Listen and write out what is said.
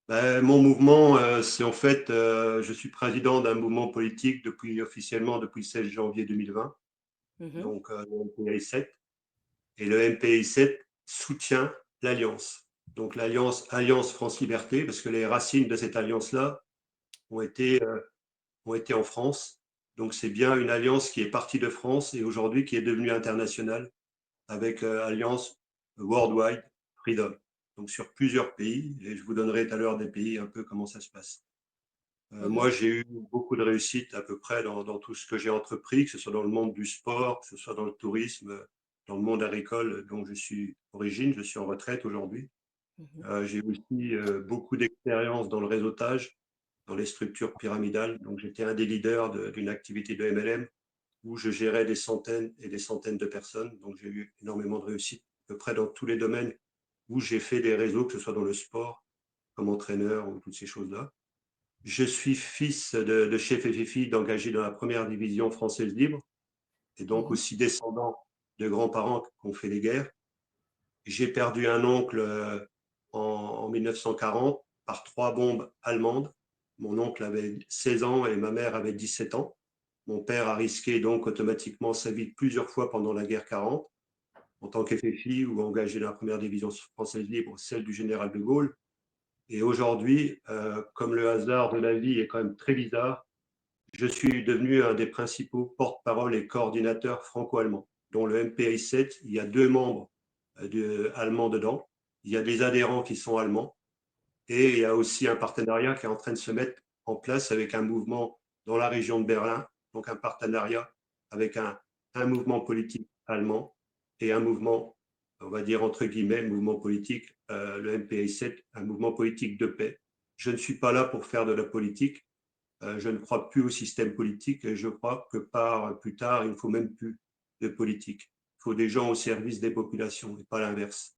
Mon mouvement, c'est en fait, je suis président d'un mouvement politique officiellement depuis le 16 janvier 2020, Mmh. donc le MPI7. Et le MPI7 soutient l'Alliance. Donc l'Alliance Alliance France Liberté, parce que les racines de cette alliance-là ont été, euh, ont été en France. Donc c'est bien une alliance qui est partie de France et aujourd'hui qui est devenue internationale avec Alliance Worldwide Freedom. Donc sur plusieurs pays, et je vous donnerai tout à l'heure des pays un peu comment ça se passe. Mmh. Moi, j'ai eu beaucoup de réussite à peu près dans tout ce que j'ai entrepris, que ce soit dans le monde du sport, que ce soit dans le tourisme, dans le monde agricole dont je suis origine. Je suis en retraite aujourd'hui. Mmh. J'ai aussi beaucoup d'expérience dans le réseautage, dans les structures pyramidales. Donc, j'étais un des leaders d'une activité de MLM où je gérais des centaines et des centaines de personnes. Donc, j'ai eu énormément de réussite à peu près dans tous les domaines où j'ai fait des réseaux, que ce soit dans le sport, comme entraîneur ou toutes ces choses-là. Je suis fils de chef FFI d'engagé dans la première division française libre et donc Mmh. aussi descendant de grands-parents qui ont fait les guerres. J'ai perdu un oncle en 1940 par 3 bombes allemandes. Mon oncle avait 16 ans et ma mère avait 17 ans. Mon père a risqué donc automatiquement sa vie plusieurs fois pendant la guerre 40 en tant qu'FFI ou engagé dans la première division française libre, celle du général de Gaulle. Et aujourd'hui, comme le hasard de la vie est quand même très bizarre, je suis devenu un des principaux porte-parole et coordinateurs franco-allemands, dont le MPI7. Il y a 2 membres allemands dedans. Il y a des adhérents qui sont allemands. Et il y a aussi un partenariat qui est en train de se mettre en place avec un mouvement dans la région de Berlin, donc un partenariat avec un mouvement politique allemand et un mouvement, on va dire entre guillemets, mouvement politique, le MPI7, un mouvement politique de paix. Je ne suis pas là pour faire de la politique. Je ne crois plus au système politique et je crois que plus tard, il ne faut même plus de politique. Il faut des gens au service des populations et pas l'inverse.